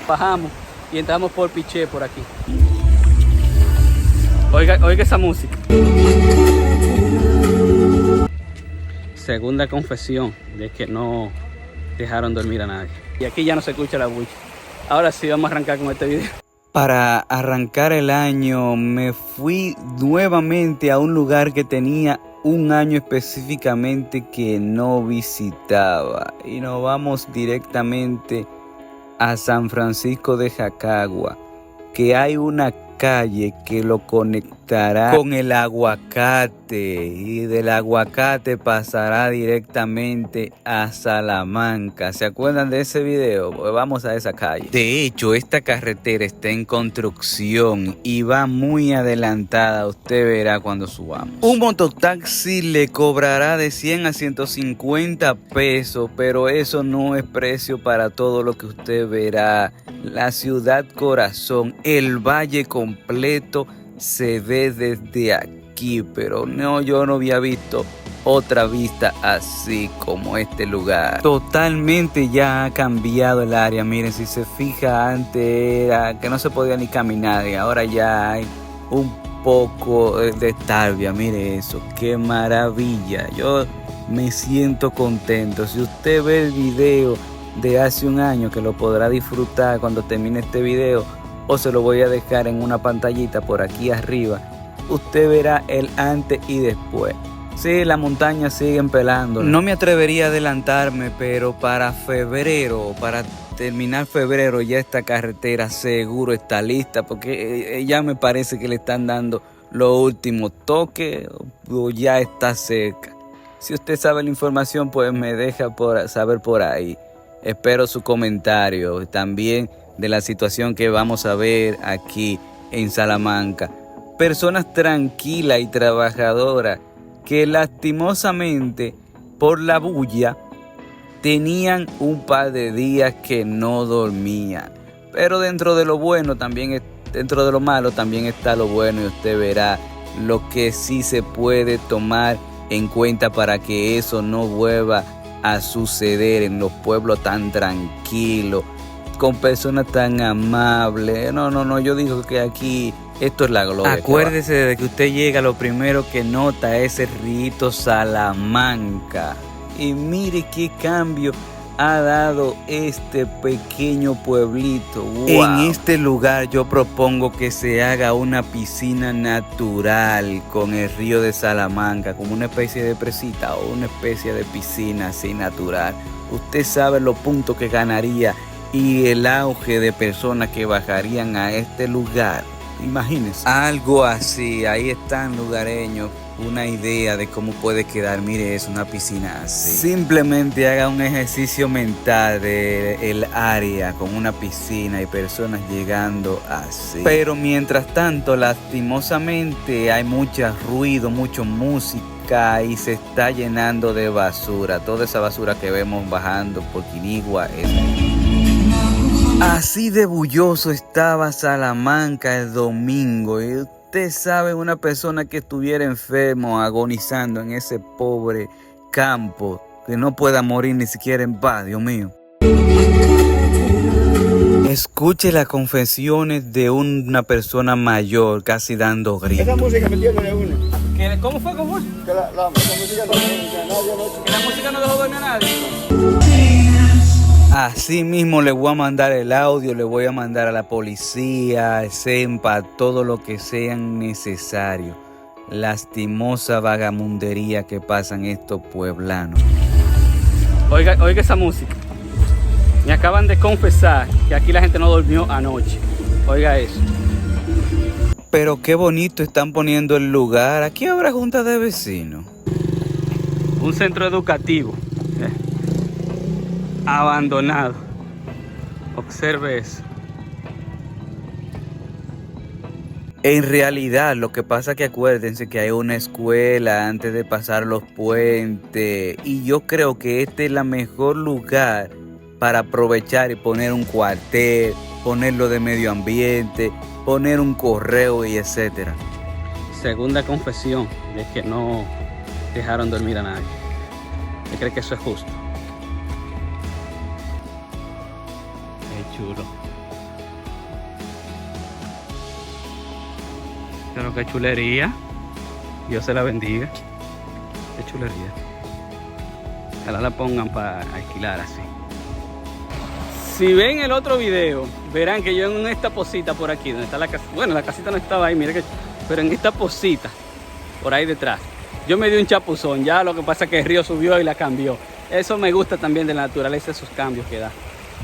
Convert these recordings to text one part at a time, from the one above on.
Bajamos y entramos por Piché por aquí. Oiga esa música. Segunda confesión de que no dejaron dormir a nadie. Y aquí ya no se escucha la bulla. Ahora sí, vamos a arrancar con este video. Para arrancar el año me fui nuevamente a un lugar que tenía un año específicamente que no visitaba. Y nos vamos directamente a San Francisco de Jacagua, que hay una calle que lo conectará con el aguacate y del aguacate pasará directamente a Salamanca. ¿Se acuerdan de ese video? Pues vamos a esa calle. De hecho, esta carretera está en construcción y va muy adelantada. Usted verá cuando subamos. Un mototaxi le cobrará de 100 a 150 pesos, pero eso no es precio para todo lo que usted verá. La ciudad corazón, el valle completo se ve desde aquí, pero no, yo no había visto otra vista así como este lugar. Totalmente ya ha cambiado el área. Miren, si se fija, antes era que no se podía ni caminar y ahora ya hay un poco de talvia. Mire eso, qué maravilla. Yo me siento contento. Si usted ve el video de hace un año, que lo podrá disfrutar cuando termine este video, o se lo voy a dejar en una pantallita por aquí arriba, usted verá el antes y después. Sí, las montañas siguen pelando. No me atrevería a adelantarme, pero para febrero, para terminar febrero, ya esta carretera seguro está lista, porque ya me parece que le están dando los últimos toques o ya está cerca. Si usted sabe la información, pues me deja saber por ahí. Espero su comentario también de la situación que vamos a ver aquí en Salamanca. Personas tranquilas y trabajadoras que lastimosamente por la bulla tenían un par de días que no dormían. Pero dentro de lo bueno también, dentro de lo malo también está lo bueno, y usted verá lo que sí se puede tomar en cuenta para que eso no vuelva a suceder en los pueblos tan tranquilos, con personas tan amables. No, yo digo que aquí esto es la gloria. Acuérdese de que usted llega, lo primero que nota es el río Salamanca. Y mire qué cambio ha dado este pequeño pueblito. ¡Wow! En este lugar yo propongo que se haga una piscina natural con el río de Salamanca, como una especie de presita o una especie de piscina así natural. Usted sabe los puntos que ganaría y el auge de personas que bajarían a este lugar. Imagínense. Algo así, ahí están lugareños. Una idea de cómo puede quedar. Mire, es una piscina así. Simplemente haga un ejercicio mental del área con una piscina y personas llegando así. Pero mientras tanto, lastimosamente, hay mucho ruido, mucha música y se está llenando de basura. Toda esa basura que vemos bajando por Quinigua es... Así de bulloso estaba Salamanca el domingo. Y usted sabe, una persona que estuviera enfermo, agonizando en ese pobre campo, que no pueda morir ni siquiera en paz, Dios mío. Escuche las confesiones de una persona mayor casi dando gritos. Esa música metiéndole a uno. ¿Cómo fue? ¿Cómo fue? Que la música no dormía a nadie. Que la música no dejó dormir a nadie. Así mismo le voy a mandar el audio, le voy a mandar a la policía, al CEMPA, todo lo que sea necesario. Lastimosa vagamundería que pasan estos pueblanos. Oiga esa música. Me acaban de confesar que aquí la gente no durmió anoche. Oiga eso. Pero qué bonito están poniendo el lugar. Aquí habrá junta de vecinos. Un centro educativo. Abandonado. Observe eso. En realidad, lo que pasa es que acuérdense que hay una escuela antes de pasar los puentes. Y yo creo que este es el mejor lugar para aprovechar y poner un cuartel, ponerlo de medio ambiente, poner un correo y etcétera. Segunda confesión de que no dejaron dormir a nadie. ¿Usted cree que eso es justo? Qué chulo. Pero qué chulería. Dios se la bendiga. Qué chulería. Ojalá la pongan para alquilar así. Si ven el otro video, verán que yo en esta posita por aquí, donde está la casa. Bueno, la casita no estaba ahí, mira que. Pero en esta posita, por ahí detrás, yo me di un chapuzón. Ya lo que pasa es que el río subió y la cambió. Eso me gusta también de la naturaleza, esos cambios que da.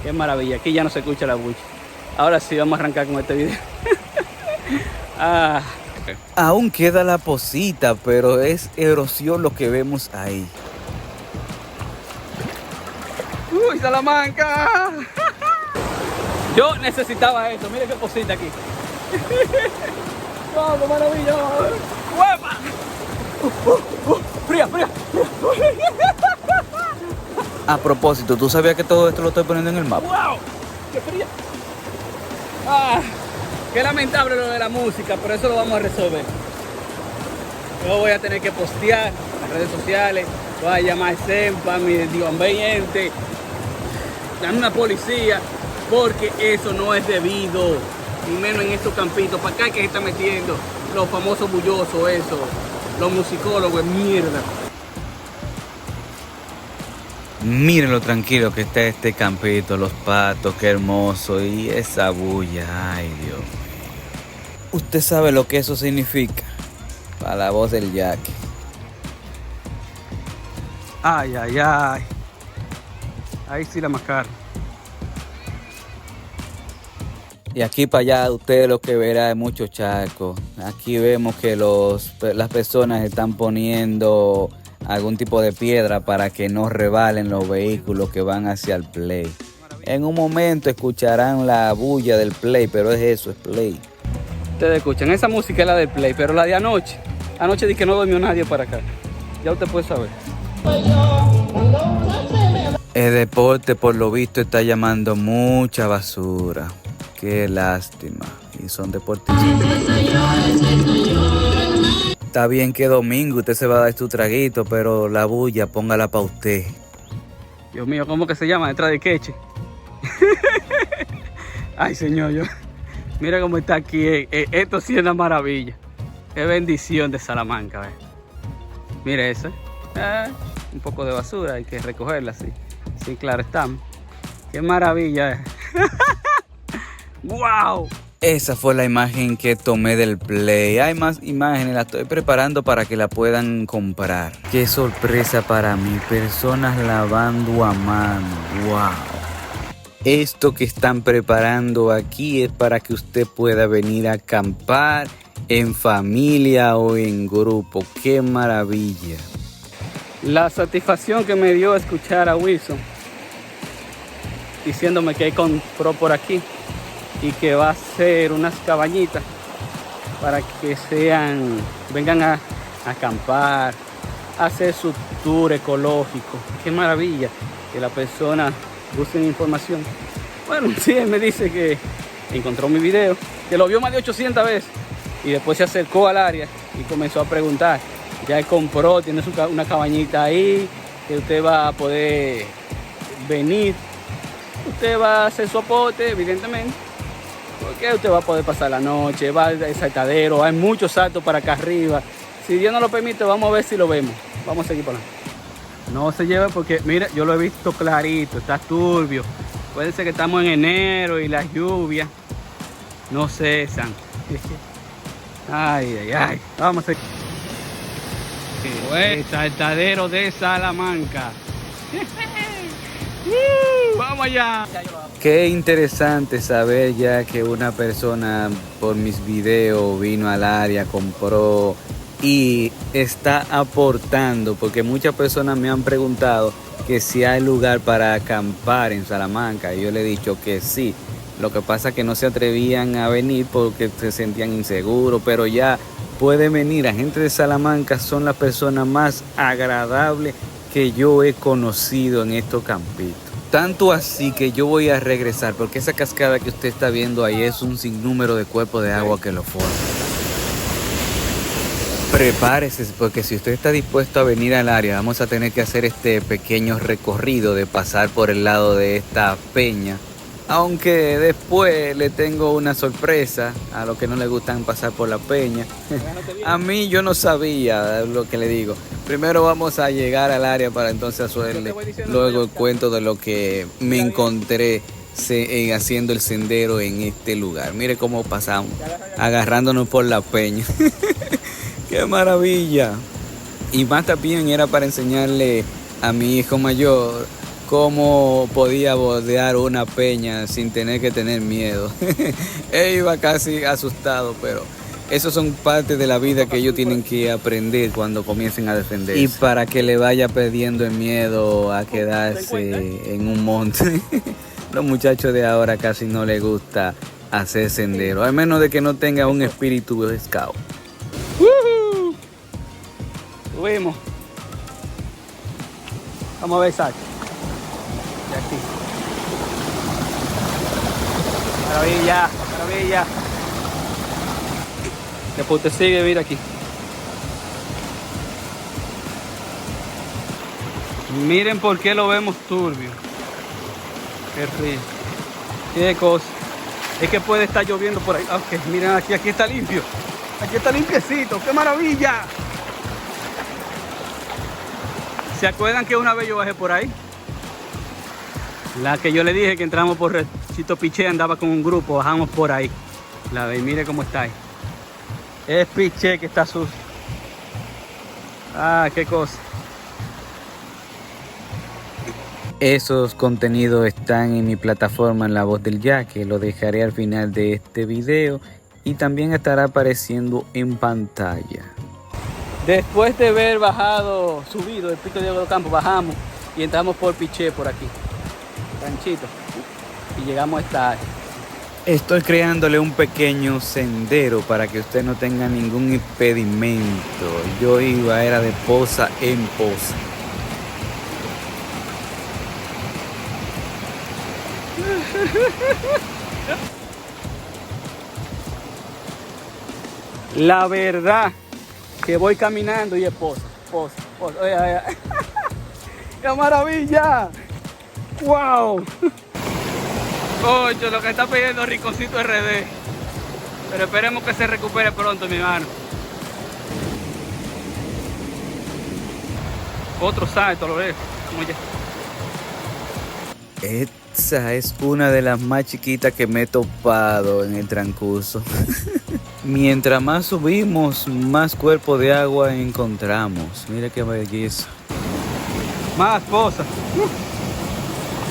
Qué maravilla. Aquí ya no se escucha la bulla. Ahora sí, vamos a arrancar con este video. Okay. Aún queda la posita, pero es erosión lo que vemos ahí. ¡Uy, Salamanca! Yo necesitaba esto. Mire qué posita aquí. ¡Vamos, maravilla! ¡Huepa! ¡Fría, fría! A propósito, ¿tú sabías que todo esto lo estoy poniendo en el mapa? ¡Wow! ¡Qué fría! Qué lamentable lo de la música, pero eso lo vamos a resolver. Yo voy a tener que postear en las redes sociales, voy a llamar SEMPA, mi ambiente, dame una policía, porque eso no es debido, ni menos en estos campitos. Para acá que se está metiendo los famosos bullosos, eso, los musicólogos, mierda. Miren lo tranquilo que está este campito, los patos, qué hermoso, y esa bulla, ay Dios. Usted sabe lo que eso significa, para la voz del Jackie. Ay, ay, ay. Ahí sí la mascara. Y aquí para allá ustedes lo que verán es mucho charco. Aquí vemos que las personas están poniendo algún tipo de piedra para que no rebalen los vehículos que van hacia el play. En un momento escucharán la bulla del play, pero es eso, es play. Ustedes escuchan, esa música es la del play, pero la de anoche. Anoche dije que no durmió nadie para acá. Ya usted puede saber. El deporte, por lo visto, está llamando mucha basura. Qué lástima. Y son deportistas. Está bien que domingo usted se va a dar su traguito, pero la bulla, póngala para usted. Dios mío, ¿cómo que se llama? Detrás de queche. Ay, señor, yo. Mira cómo está aquí. Esto sí es una maravilla. Qué bendición de Salamanca, ¿ves? Mire eso. Un poco de basura, hay que recogerla así. Sí, claro, estamos. Qué maravilla. ¡Wow! Esa fue la imagen que tomé del play. Hay más imágenes, las estoy preparando para que la puedan comprar. Qué sorpresa para mí, personas lavando a mano. ¡Wow! Esto que están preparando aquí es para que usted pueda venir a acampar en familia o en grupo. ¡Qué maravilla! La satisfacción que me dio escuchar a Wilson diciéndome que compró por aquí y que va a hacer unas cabañitas para que vengan a acampar, a hacer su tour ecológico. Qué maravilla que la persona busque información. Bueno, sí, él me dice que encontró mi video, que lo vio más de 800 veces y después se acercó al área y comenzó a preguntar. Ya él compró, tiene una cabañita ahí, que usted va a poder venir, usted va a hacer su aporte, evidentemente, porque usted va a poder pasar la noche, va al saltadero, hay muchos saltos para acá arriba. Si Dios nos lo permite, vamos a ver si lo vemos. Vamos a seguir por ahí. No se lleve porque, mire, yo lo he visto clarito, está turbio. Puede ser que estamos en enero y las lluvias no cesan. Ay, ay, ay. Vamos a seguir. El saltadero de Salamanca. Vamos allá. Qué interesante saber ya que una persona por mis videos vino al área, compró y está aportando, porque muchas personas me han preguntado que si hay lugar para acampar en Salamanca y yo le he dicho que sí. Lo que pasa es que no se atrevían a venir porque se sentían inseguros, pero ya pueden venir. La gente de Salamanca son las personas más agradables que yo he conocido en estos campitos. Tanto así que yo voy a regresar, porque esa cascada que usted está viendo ahí es un sinnúmero de cuerpos de agua que lo forman. Prepárese, porque si usted está dispuesto a venir al área, vamos a tener que hacer este pequeño recorrido de pasar por el lado de esta peña Aunque después le tengo una sorpresa a los que no les gustan pasar por la peña. A mí yo no sabía lo que le digo. Primero vamos a llegar al área para entonces hacerle luego el cuento de lo que me encontré haciendo el sendero en este lugar. Mire cómo pasamos, agarrándonos por la peña. ¡Qué maravilla! Y más también era para enseñarle a mi hijo mayor cómo podía bordear una peña sin tener que tener miedo. Él iba casi asustado, pero esos son partes de la vida que ellos tienen que aprender cuando comiencen a defenderse. Y para que le vaya perdiendo el miedo a quedarse en un monte. Los muchachos de ahora casi no les gusta hacer sendero, al menos de que no tenga un espíritu de scout. Subimos. Vamos a ver, Isaac. De aquí. Maravilla, maravilla. Después te sigue, mira aquí. Miren por qué lo vemos turbio. Qué río. Qué cosa. Es que puede estar lloviendo por ahí. Ok, miren aquí, aquí está limpio. Aquí está limpiecito. ¡Qué maravilla! ¿Se acuerdan que una vez yo bajé por ahí? La que yo le dije que entramos por Chito Piché, andaba con un grupo, bajamos por ahí. La ve, mire cómo está ahí. Es Piché que está sucio. Ah, qué cosa. Esos contenidos están en mi plataforma en La Voz del Yaque, lo dejaré al final de este video y también estará apareciendo en pantalla. Después de haber subido el Pico de Diego Campo, bajamos y entramos por Piché por aquí, ranchito, y llegamos a esta área. Estoy creándole un pequeño sendero para que usted no tenga ningún impedimento. Yo era de poza en poza. La verdad que voy caminando y es poza. Oye. ¡Qué maravilla! ¡Wow! Oye, lo que está pidiendo Rinconcito RD. Pero esperemos que se recupere pronto, mi hermano. Otro salto, lo veo. Esa es una de las más chiquitas que me he topado en el transcurso. Mientras más subimos, más cuerpo de agua encontramos. Mira qué belleza. Más cosas.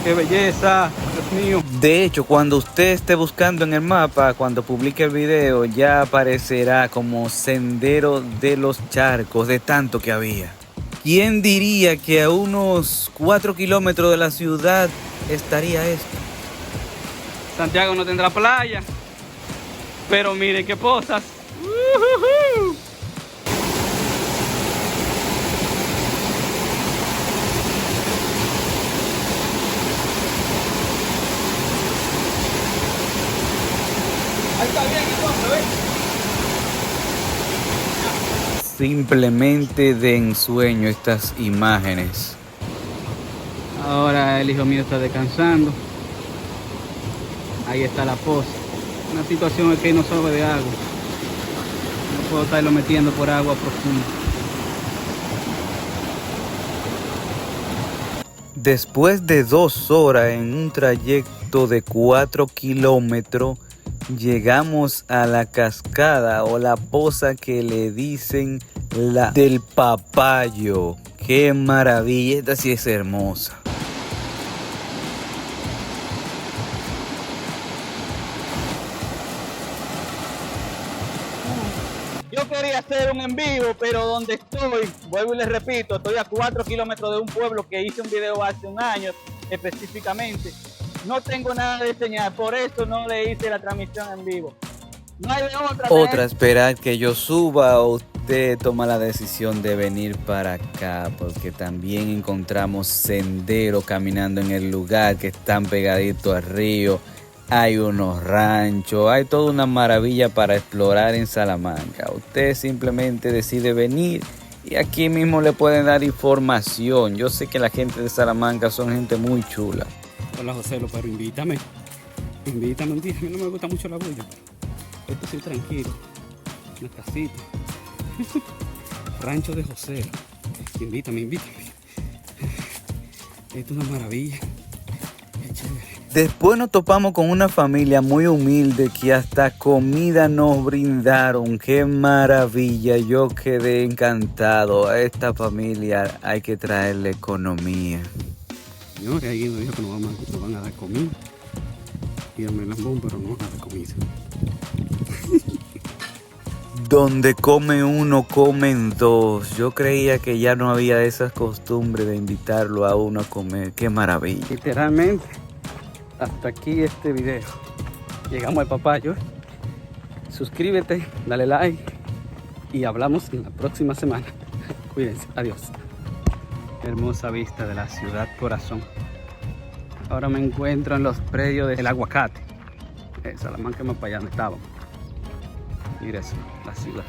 ¡Qué belleza! Dios mío. De hecho, cuando usted esté buscando en el mapa, cuando publique el video, ya aparecerá como Sendero de los Charcos, de tanto que había. ¿Quién diría que a unos 4 kilómetros de la ciudad estaría esto? Santiago no tendrá playa, pero miren qué pozas. Ahí está bien, entonces, ¿ves? Simplemente de ensueño estas imágenes. Ahora el hijo mío está descansando. Ahí está la poza. Una situación es que no sabe de agua. No puedo estarlo metiendo por agua profunda. Después de 2 horas en un trayecto de 4 kilómetros, llegamos a la cascada o la poza que le dicen la del Papayo. ¡Qué maravilla! Esta sí es hermosa. Yo quería hacer un en vivo, pero donde estoy, vuelvo y les repito, estoy a 4 kilómetros de un pueblo que hice un video hace un año específicamente. No tengo nada de señal, por eso no le hice la transmisión en vivo. No hay de otra. Otra, esperar que yo suba o usted toma la decisión de venir para acá, porque también encontramos sendero caminando en el lugar que están pegaditos al río. Hay unos ranchos, hay toda una maravilla para explorar en Salamanca. Usted simplemente decide venir y aquí mismo le pueden dar información. Yo sé que la gente de Salamanca son gente muy chula. Hola José, pero invítame. Invítame un día. A mí no me gusta mucho la bulla. Esto sí tranquilo. Una casita. Rancho de José. Invítame. Esto es una maravilla. Qué chévere. Después nos topamos con una familia muy humilde que hasta comida nos brindaron. ¡Qué maravilla! Yo quedé encantado. A esta familia hay que traerle economía. Señores, alguien nos dijo que nos van a dar comida. Y el melambón, pero no van a dar comida. Donde come uno, comen dos. Yo creía que ya no había esas costumbres de invitarlo a uno a comer. ¡Qué maravilla! Literalmente, hasta aquí este video. Llegamos al papayo. Suscríbete, dale like y hablamos en la próxima semana. Cuídense, adiós. Hermosa vista de la ciudad corazón. Ahora me encuentro en los predios del aguacate. Salamanca más para allá donde estábamos. Mira eso, la ciudad.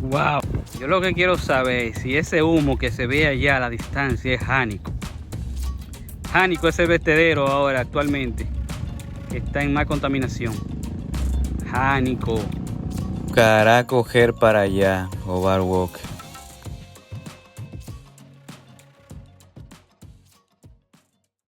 Wow. Yo lo que quiero saber es si ese humo que se ve allá a la distancia es Jánico. Jánico es el vertedero ahora actualmente que está en más contaminación. Jánico. Cara a coger para allá, Ovar Walker.